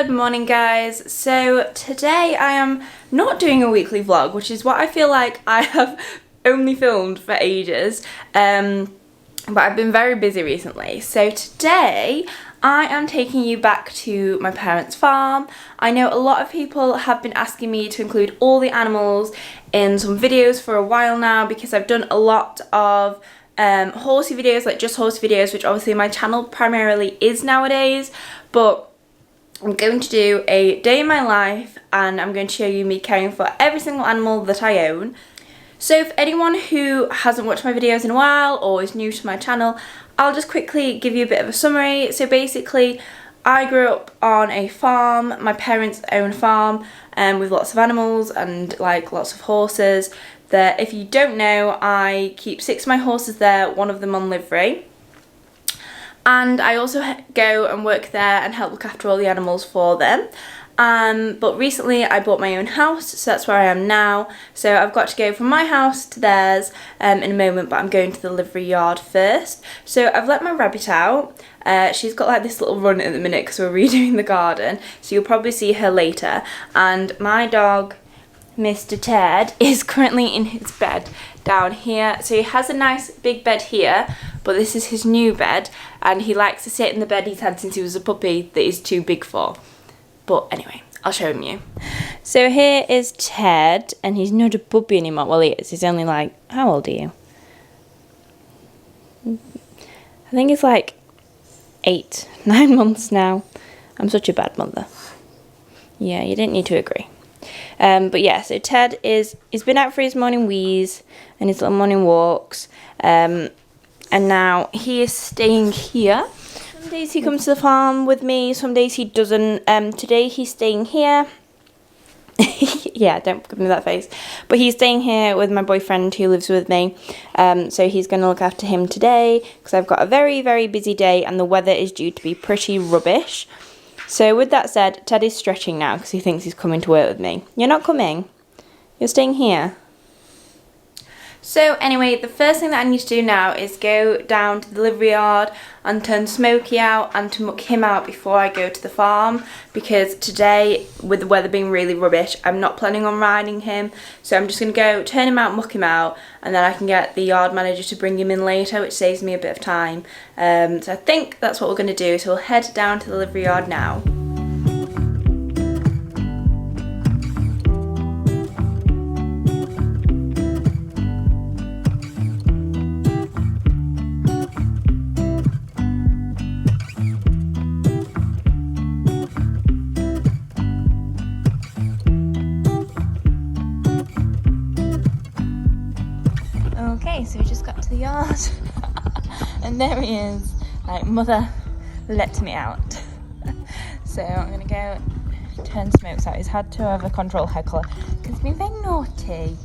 Good morning guys. So today I am not doing a weekly vlog, which is what I feel like I have only filmed for ages, but I've been very busy recently. So today I am taking you back to my parents' farm. I know a lot of people have been asking me to include all the animals in some videos for a while now because I've done a lot of horsey videos, like just horse videos, which obviously my channel primarily is nowadays, but I'm going to do a day in my life and I'm going to show you me caring for every single animal that I own. So for anyone who hasn't watched my videos in a while or is new to my channel, I'll just quickly give you a bit of a summary. So basically, I grew up on a farm, my parents own a farm, with lots of animals and like lots of horses. That if you don't know, I keep 6 of my horses there, one of them on livery. And I also go and work there and help look after all the animals for them. But recently I bought my own house, so that's where I am now. So I've got to go from my house to theirs in a moment, but I'm going to the livery yard first. So I've let my rabbit out. She's got like this little run at the minute because we're redoing the garden, so you'll probably see her later. And my dog, Mr. Ted, is currently in his bed down here. So he has a nice big bed here, but this is his new bed, and he likes to sit in the bed he's had since he was a puppy that he's too big for. But anyway, I'll show him you. So here is Ted, and he's not a puppy anymore. Well, he is. He's only like, how old are you? I think he's like 8, 9 months now. I'm such a bad mother. Yeah, you didn't need to agree. But yeah, so Ted he's been out for his morning wheeze and his little morning walks, and now he is staying here. Some days he comes to the farm with me, some days he doesn't. Today he's staying here. Yeah, don't give me that face. But he's staying here with my boyfriend who lives with me, so he's going to look after him today because I've got a very, very busy day and the weather is due to be pretty rubbish. So with that said, Ted is stretching now because he thinks he's coming to work with me. You're not coming. You're staying here. So anyway, the first thing that I need to do now is go down to the livery yard and turn Smokey out and to muck him out before I go to the farm, because today, with the weather being really rubbish, I'm not planning on riding him. So I'm just going to go turn him out, muck him out, and then I can get the yard manager to bring him in later, which saves me a bit of time. So I think that's what we're going to do. So we'll head down to the livery yard now. Okay, so we just got to the yard and there he is, like, mother, let me out. So I'm gonna go turn Smokes out. He's had to have a control heckler because he's been very naughty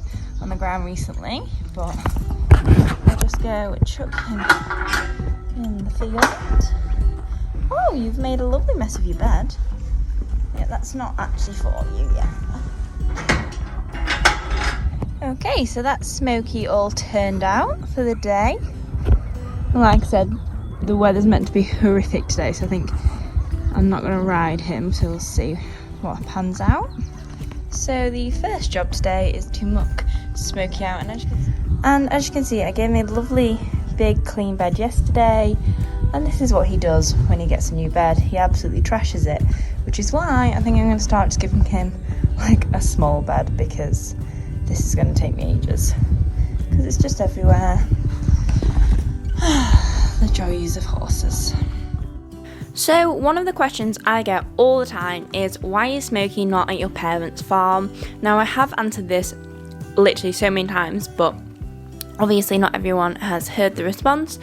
on the ground recently, but I'll just go chuck him in the field. Oh, you've made a lovely mess of your bed. Yeah, that's not actually for you yet. Okay, so that's Smokey all turned out for the day. Like I said, the weather's meant to be horrific today, so I think I'm not going to ride him, so we'll see what pans out. So the first job today is to muck Smokey out, and as you can see, I gave him a lovely big clean bed yesterday, and this is what he does when he gets a new bed. He absolutely trashes it, which is why I think I'm going to start just giving him like a small bed, because this is going to take me ages because it's just everywhere. The joys of horses. So one of the questions I get all the time is, why is Smokey not at your parents' farm? Now I have answered this literally so many times, but obviously not everyone has heard the response.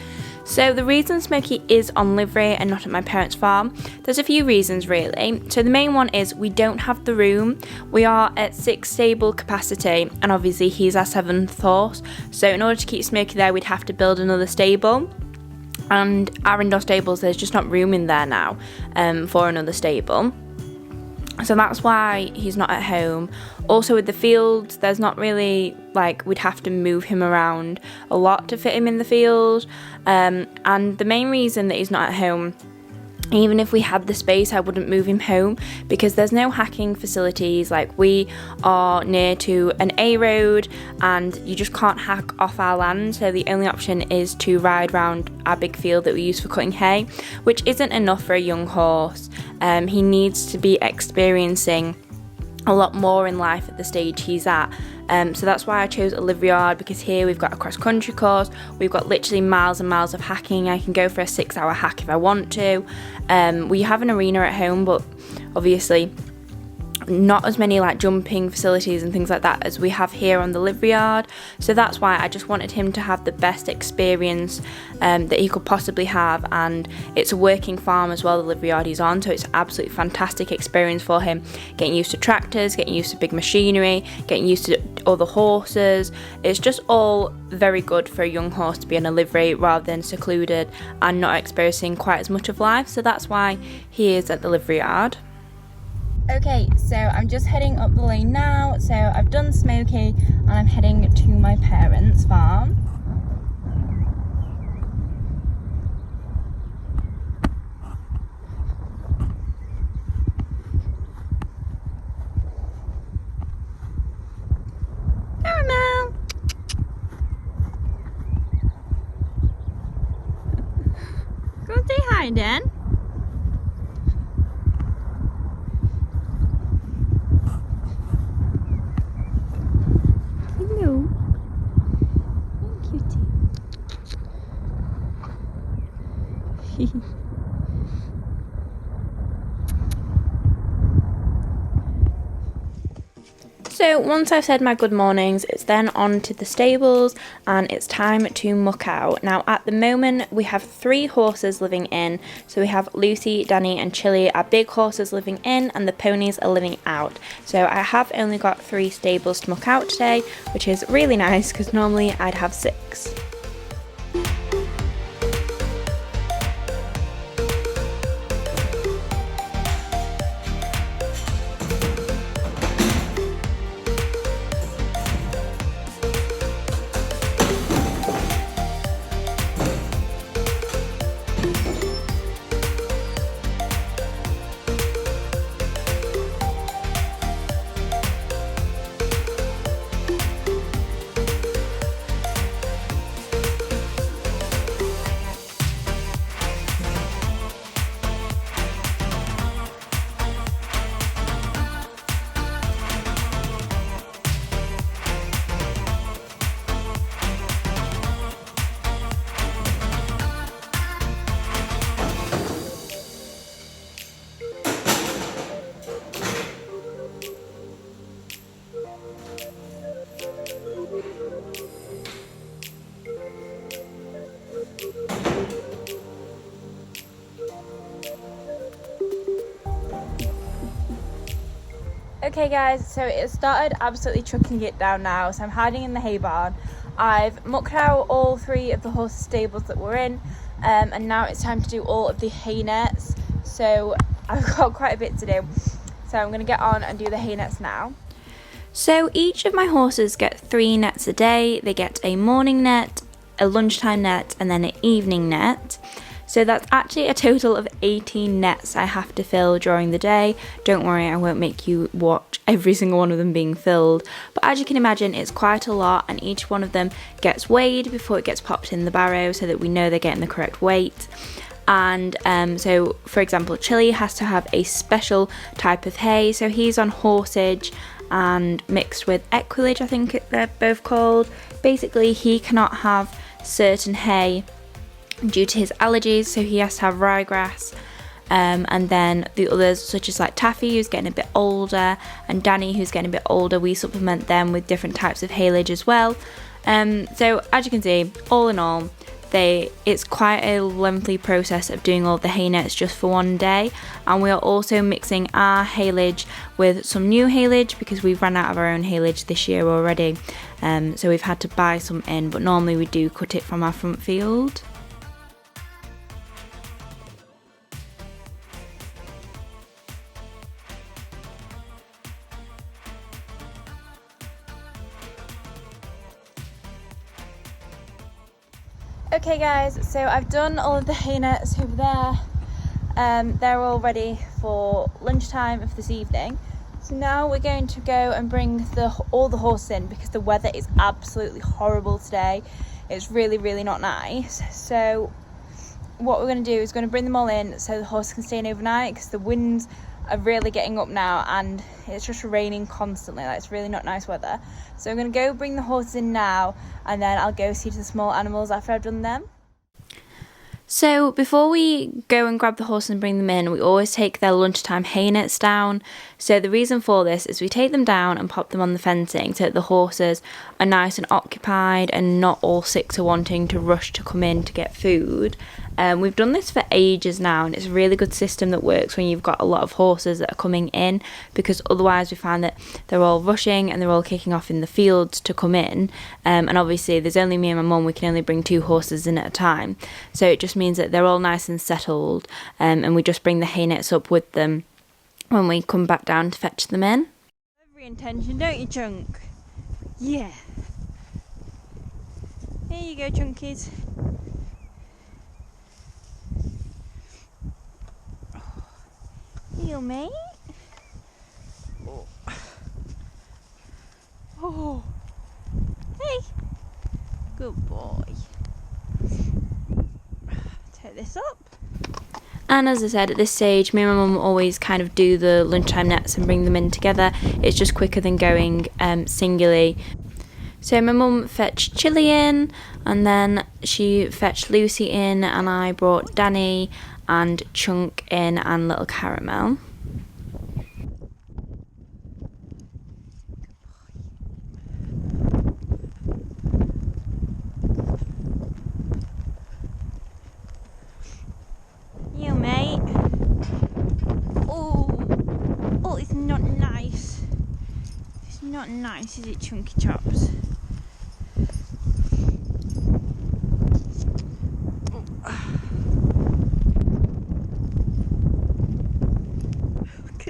So the reason Smokey is on livery and not at my parents' farm, there's a few reasons really. So the main one is we don't have the room. We are at 6 stable capacity, and obviously he's our 7th horse. So in order to keep Smokey there, we'd have to build another stable. And our indoor stables, there's just not room in there now for another stable. So that's why he's not at home. Also with the fields, there's not really, like, we'd have to move him around a lot to fit him in the field. And the main reason that he's not at home Even if we had the space, I wouldn't move him home because there's no hacking facilities. Like, we are near to an A road and you just can't hack off our land, so the only option is to ride round our big field that we use for cutting hay, which isn't enough for a young horse. He needs to be experiencing a lot more in life at the stage he's at. So that's why I chose a livery yard, because here we've got a cross-country course, we've got literally miles and miles of hacking. I can go for a 6-hour hack if I want to. We have an arena at home, but obviously not as many like jumping facilities and things like that as we have here on the livery yard. So that's why I just wanted him to have the best experience that he could possibly have, and it's a working farm as well, the livery yard he's on, so it's an absolutely fantastic experience for him, getting used to tractors, getting used to big machinery, getting used to other horses. It's just all very good for a young horse to be in a livery rather than secluded and not experiencing quite as much of life. So that's why he is at the livery yard. Okay, so I'm just heading up the lane now. So I've done Smokey and I'm heading to my parents' farm. Caramel! Go and say hi, Dan. So once I've said my good mornings, it's then on to the stables and it's time to muck out. Now at the moment we have 3 horses living in. So we have Lucy, Danny and Chilli, our big horses living in, and the ponies are living out. So I have only got 3 stables to muck out today, which is really nice because normally I'd have 6. Okay guys, so it started absolutely chucking it down now, so I'm hiding in the hay barn. I've mucked out all 3 of the horse stables that we're in, and now it's time to do all of the hay nets. So I've got quite a bit to do, so I'm going to get on and do the hay nets now. So each of my horses get 3 nets a day. They get a morning net, a lunchtime net and then an evening net. So that's actually a total of 18 nets I have to fill during the day. Don't worry, I won't make you watch every single one of them being filled. But as you can imagine, it's quite a lot, and each one of them gets weighed before it gets popped in the barrow so that we know they're getting the correct weight. And so, for example, Chilli has to have a special type of hay. So he's on horsage and mixed with equilage, I think they're both called. Basically, he cannot have certain hay due to his allergies, so he has to have ryegrass, and then the others, such as like Taffy, who's getting a bit older, and Danny, who's getting a bit older, we supplement them with different types of haylage as well. So as you can see, all in all, it's quite a lengthy process of doing all the hay nets just for one day, and we are also mixing our haylage with some new haylage because we've run out of our own haylage this year already, so we've had to buy some in, but normally we do cut it from our front field. Okay guys, so I've done all of the hay nets over there. they're all ready for lunchtime of this evening. So now we're going to go and bring all the horses in because the weather is absolutely horrible today. It's really, really not nice. So what we're going to do is going to bring them all in so the horses can stay in overnight, because the winds are really getting up now and it's just raining constantly. Like, it's really not nice weather. So I'm going to go bring the horses in now, and then I'll go see to the small animals after I've done them. So before we go and grab the horses and bring them in, we always take their lunchtime hay nets down. So the reason for this is we take them down and pop them on the fencing so that the horses are nice and occupied and not all sick to wanting to rush to come in to get food. We've done this for ages now, and it's a really good system that works when you've got a lot of horses that are coming in, because otherwise we find that they're all rushing and they're all kicking off in the fields to come in, and obviously there's only me and my mum, we can only bring 2 horses in at a time, so it just means that they're all nice and settled, and we just bring the hay nets up with them when we come back down to fetch them in. Every intention, don't you, Chunk? Yeah. Here you go, Chunkies. Heel, mate. Oh. Hey. Good boy. Take this up. And as I said, at this stage, me and my mum always kind of do the lunchtime nets and bring them in together. It's just quicker than going singularly. So my mum fetched Chilli in, and then she fetched Lucy in, and I brought Danny and Chunk in and little Caramel. You, mate. Oh, it's not nice. It's not nice, is it, Chunky Chops?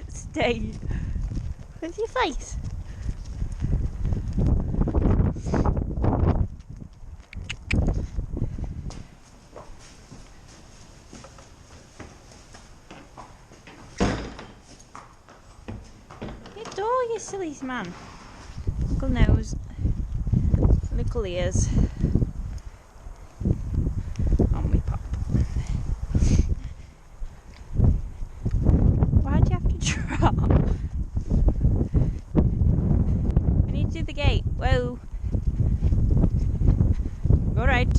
Stay. Where's your face? Your door, you silly man. Little nose, little ears. On we pop. Why'd you have to drop? I need to do the gate. Whoa. Alright.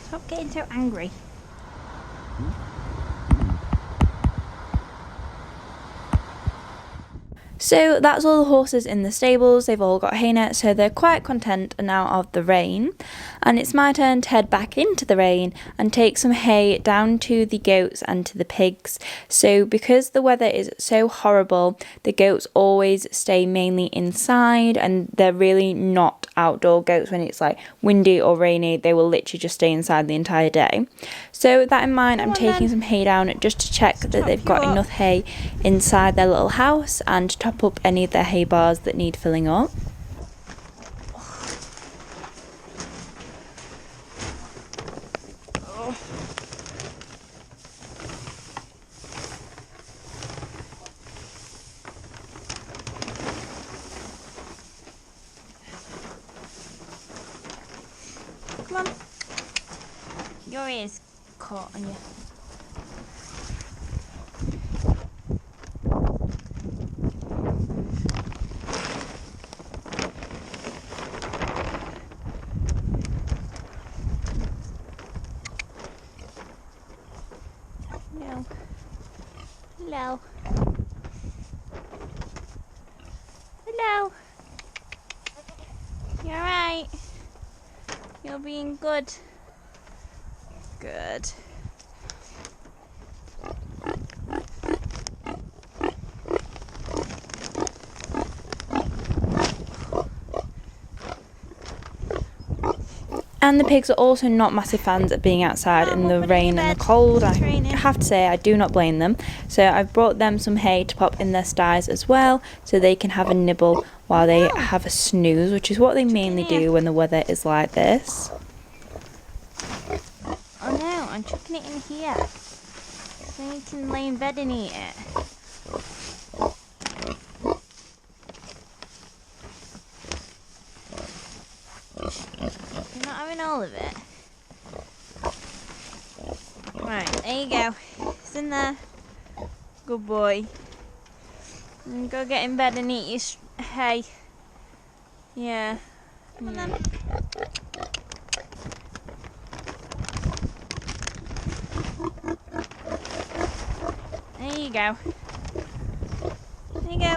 Stop getting so angry. So that's all the horses in the stables. They've all got hay nets, so they're quite content and out of the rain. And it's my turn to head back into the rain and take some hay down to the goats and to the pigs. So because the weather is so horrible, the goats always stay mainly inside, and they're really not outdoor goats when it's like windy or rainy. They will literally just stay inside the entire day. So with that in mind, I'm taking some hay down just to check that they've got enough hay inside their little house, and to top up any of their hay bars that need filling up. Come on. Your ear's caught on you. No. Hello. Hello. You alright? You're being good. Good. And the pigs are also not massive fans of being outside in the rain and the cold. I have to say I do not blame them. So I've brought them some hay to pop in their styes as well, so they can have a nibble while they have a snooze, which is what they mainly do when the weather is like this. and chucking it in here. So you can lay in bed and eat it. You're not having all of it? Right, there you go. It's in there. Good boy. And go get in bed and eat your hay. Yeah. Come on then. There you go. There you go.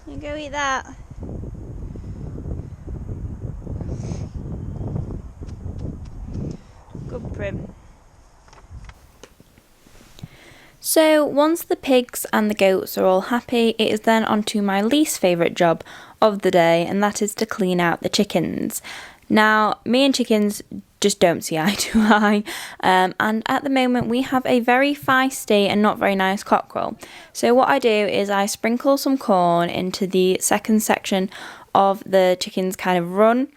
You go eat that. Good Prim. So once the pigs and the goats are all happy, it is then on to my least favourite job of the day, and that is to clean out the chickens. Now, me and chickens just don't see eye to eye, and at the moment we have a very feisty and not very nice cockerel. So what I do is I sprinkle some corn into the second section of the chickens' kind of run,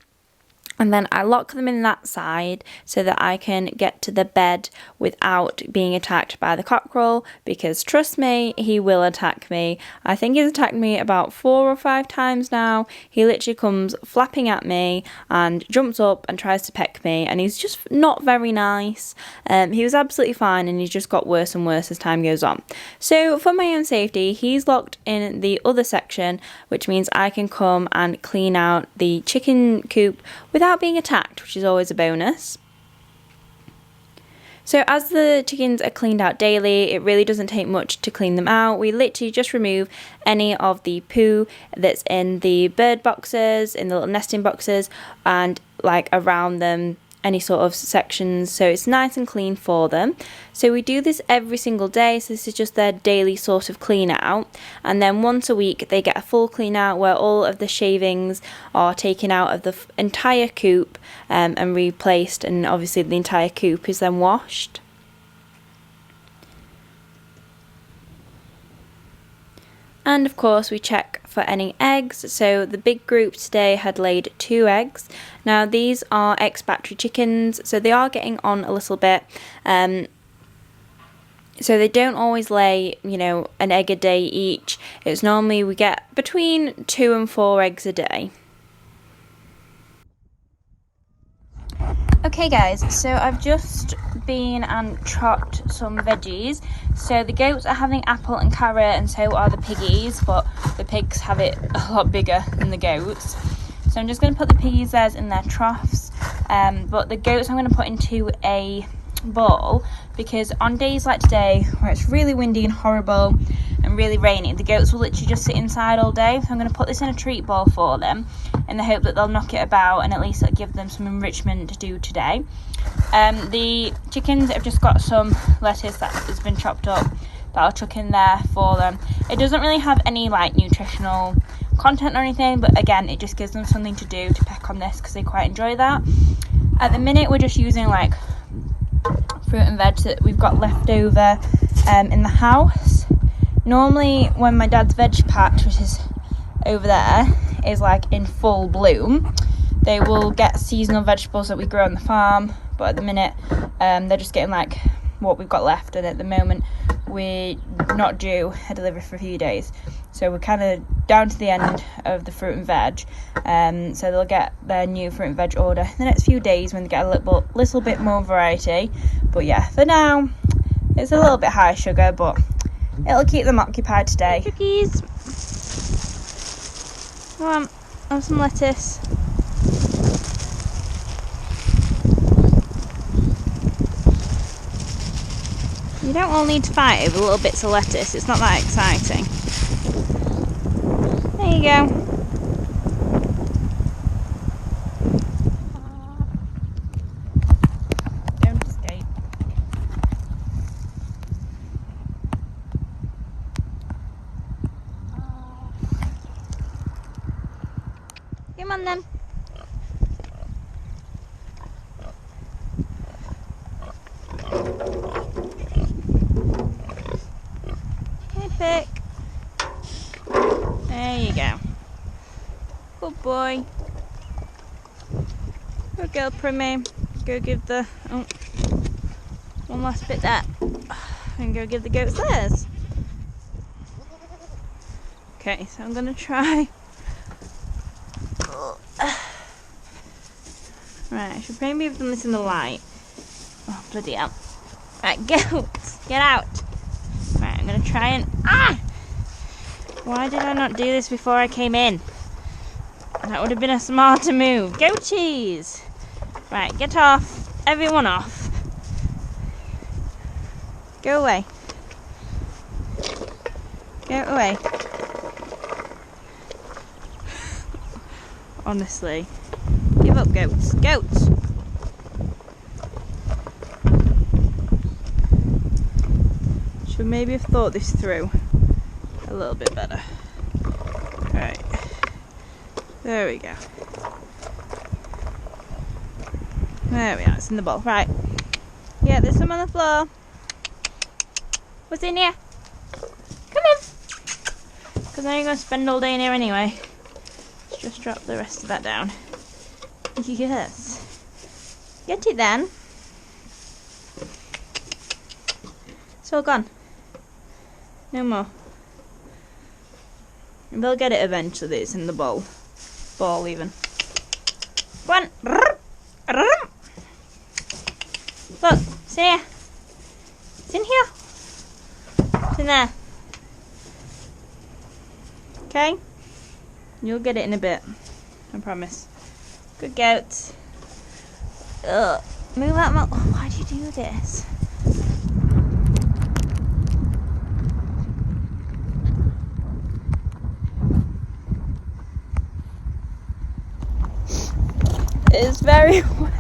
and then I lock them in that side so that I can get to the bed without being attacked by the cockerel, because trust me, he will attack me. I think he's attacked me about 4 or 5 times now. He literally comes flapping at me and jumps up and tries to peck me, and he's just not very nice. He was absolutely fine, and he's just got worse and worse as time goes on. So for my own safety, he's locked in the other section, which means I can come and clean out the chicken coop without being attacked, which is always a bonus. So as the chickens are cleaned out daily, it really doesn't take much to clean them out. We literally just remove any of the poo that's in the bird boxes, in the little nesting boxes, and like around them, any sort of sections, so it's nice and clean for them. So we do this every single day, so this is just their daily sort of clean out, and then once a week they get a full clean out where all of the shavings are taken out of the entire coop and replaced, and obviously the entire coop is then washed. And of course we check for any eggs. So the big group today had laid 2 eggs. Now these are ex-battery chickens, so they are getting on a little bit. So they don't always lay, you know, an egg a day each. It's normally we get between 2 and 4 eggs a day. Okay guys, so I've just been and chopped some veggies. So the goats are having apple and carrot, and so are the piggies, but the pigs have it a lot bigger than the goats. So I'm just going to put the piggies theirs in their troughs, but the goats I'm going to put into a bowl, because on days like today where it's really windy and horrible and really rainy, the goats will literally just sit inside all day. So I'm going to put this in a treat bowl for them in the hope that they'll knock it about, and at least it'll give them some enrichment to do today. The chickens have just got some lettuce that has been chopped up that I'll chuck in there for them. It doesn't really have any like nutritional content or anything, but again it just gives them something to do, to peck on this, because they quite enjoy that. At the minute we're just using like fruit and veg that we've got left over in the house. Normally when my dad's veg patch, which is over there, is like in full bloom, they will get seasonal vegetables that we grow on the farm, but at the minute they're just getting like what we've got left, and at the moment we're not due a delivery for a few days, so we're kind of down to the end of the fruit and veg, so they'll get their new fruit and veg order in the next few days when they get a little bit more variety. But yeah, for now it's a little bit high sugar, but it'll keep them occupied today. Cookies, come on, have some lettuce. You don't all need to fight over little bits of lettuce, it's not that exciting. There you go. Don't escape. Come on then. Pick. Good boy. Good girl, Primmy. Go give the... Oh, one last bit there. And go give the goats theirs. Okay, so I'm going to try... Right, I should maybe have done this in the light. Oh, bloody hell. Right, goats, get out. Right, I'm going to try and... Ah! Why did I not do this before I came in? That would have been a smarter move. Goaties! Right, get off. Everyone off. Go away. Go away. Honestly. Give up, goats. Goats! Should maybe have thought this through a little bit better. Right. There we go. There we are, it's in the bowl. Right. Yeah, there's some on the floor. What's in here? Come in! Because now you're going to spend all day in here anyway. Let's just drop the rest of that down. Yes. Get it then. It's all gone. No more. And they'll get it eventually. It's in the bowl. Ball even. Go on. Look, it's in here. It's in here. It's in there. Okay? You'll get it in a bit. I promise. Good goats. Ugh. Move out my... Oh, why do you do this? It's very wet.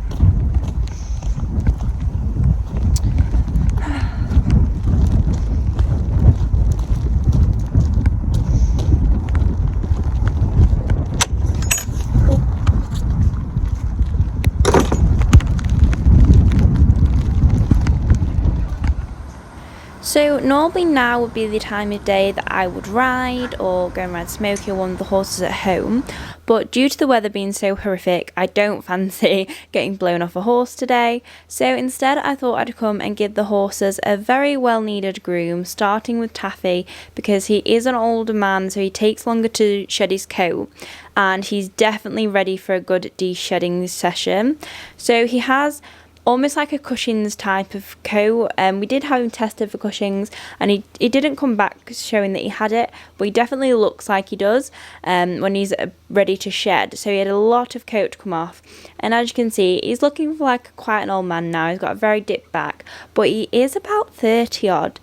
So normally now would be the time of day that I would ride or go and ride Smokey or one of the horses at home, but due to the weather being so horrific, I don't fancy getting blown off a horse today. So instead I thought I'd come and give the horses a very well needed groom, starting with Taffy because he is an older man, so he takes longer to shed his coat and he's definitely ready for a good de-shedding session. So he has almost like a Cushing's type of coat. We did have him tested for Cushing's and he didn't come back showing that he had it, but he definitely looks like he does when he's ready to shed. So he had a lot of coat to come off, and as you can see, he's looking like quite an old man now. He's got a very dipped back, but he is about 30 odd.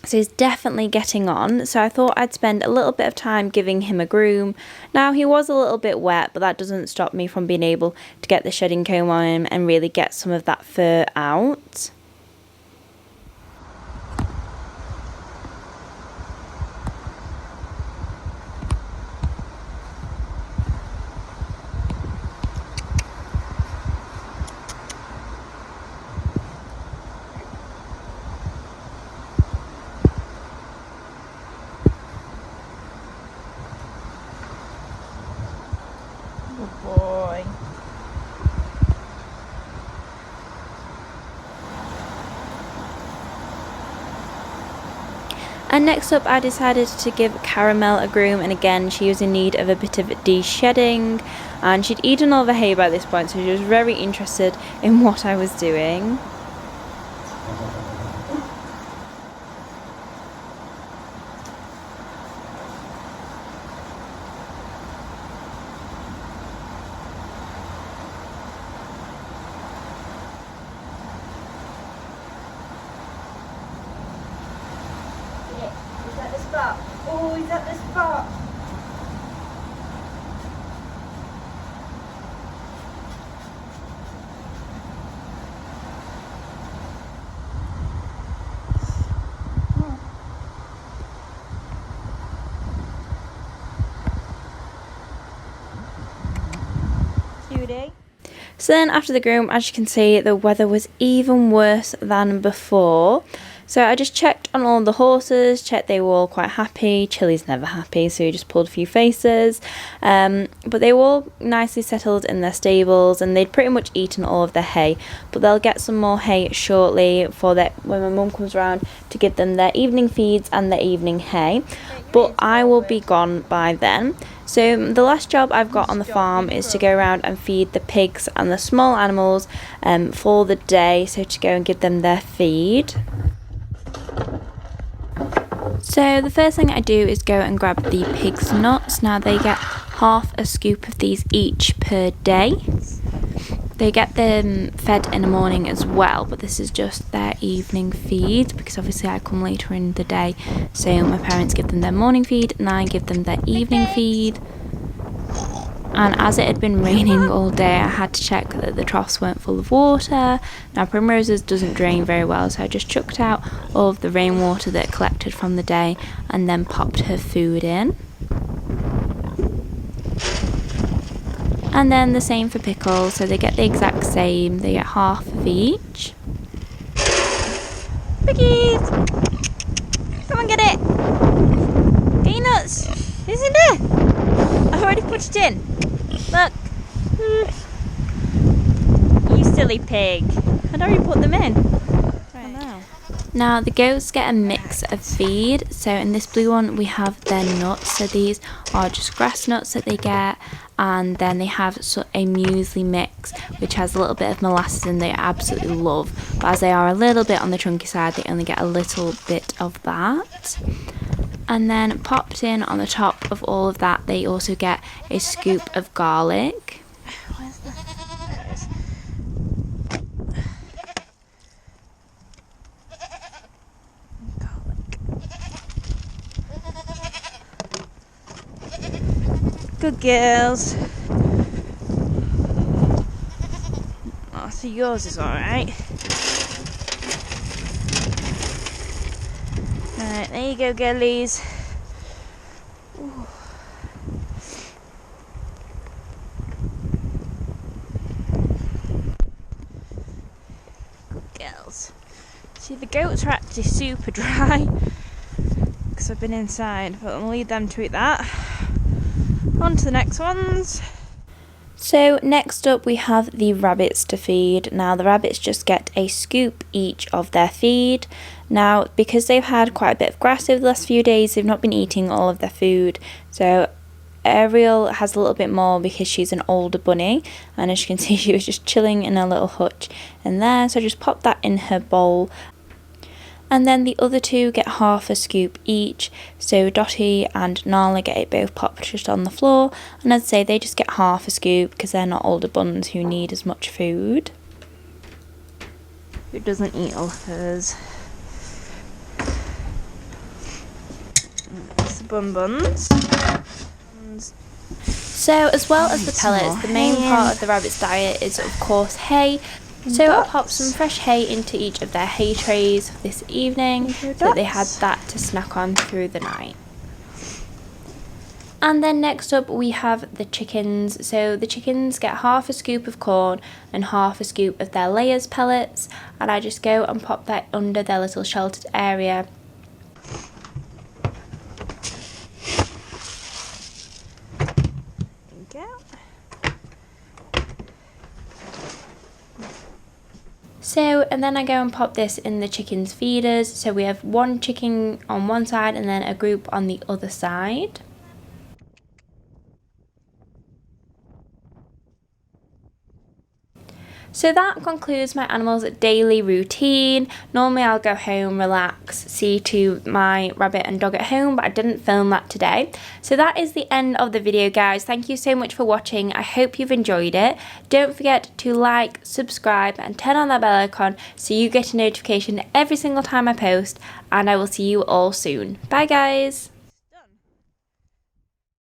So he's definitely getting on, so I thought I'd spend a little bit of time giving him a groom. Now he was a little bit wet, but that doesn't stop me from being able to get the shedding comb on him and really get some of that fur out. Good boy. And next up I decided to give Caramel a groom, and again she was in need of a bit of de-shedding, and she'd eaten all the hay by this point, so she was very interested in what I was doing. He's at the spot. Oh, he's at the spot. Cutie. So then after the groom, as you can see, the weather was even worse than before. So I just checked on all the horses, checked they were all quite happy. Chilli's never happy, so he just pulled a few faces. But they were all nicely settled in their stables, and they'd pretty much eaten all of their hay. But they'll get some more hay shortly for that when my mum comes around to give them their evening feeds and their evening hay. But I will be gone by then. So the last job I've got on the farm is to go around and feed the pigs and the small animals for the day, so to go and give them their feed. So the first thing I do is go and grab the pigs' nuts. Now they get half a scoop of these each per day. They get them fed in the morning as well, but this is just their evening feed because obviously I come later in the day, so my parents give them their morning feed and I give them their evening feed. And as it had been raining all day, I had to check that the troughs weren't full of water. Now Primrose's doesn't drain very well, so I just chucked out all of the rainwater that collected from the day and then popped her food in. And then the same for Pickles, so they get the exact same, they get half of each. Piggies! Come on, get it! Get your nuts! It's in there! I've already put it in. Look! You silly pig. I'd already put them in. Right. Now the goats get a mix of feed, so in this blue one we have their nuts, so these are just grass nuts that they get, and then they have a muesli mix which has a little bit of molasses in they absolutely love, but as they are a little bit on the chunky side they only get a little bit of that. And then popped in on the top of all of that they also get a scoop of garlic. Where's the... There it is. Good girls. Oh, so yours is alright. Right, there you go, girlies. Ooh. Good girls. See, the goats are actually super dry because I've been inside, but I'll leave them to eat that. On to the next ones. So next up we have the rabbits to feed. Now the rabbits just get a scoop each of their feed. Now because they've had quite a bit of grass over the last few days, they've not been eating all of their food. So Ariel has a little bit more because she's an older bunny, and as you can see she was just chilling in a little hutch in there, so I just popped that in her bowl. And then the other two get half a scoop each, so Dottie and Nala get it both popped just on the floor, and I'd say they just get half a scoop because they're not older buns who need as much food. Who doesn't eat all of hers? It's the buns. So as well as the pellets, the main part of the rabbit's diet is of course hay. So I popped some fresh hay into each of their hay trays this evening so that they had that to snack on through the night. And then next up we have the chickens. So the chickens get half a scoop of corn and half a scoop of their layers pellets, and I just go and pop that under their little sheltered area. So, and then I go and pop this in the chickens' feeders. So we have one chicken on one side and then a group on the other side. So that concludes my animals' daily routine. Normally I'll go home, relax, see to my rabbit and dog at home, but I didn't film that today. So that is the end of the video, guys. Thank you so much for watching. I hope you've enjoyed it. Don't forget to like, subscribe and turn on that bell icon so you get a notification every single time I post, and I will see you all soon. Bye guys!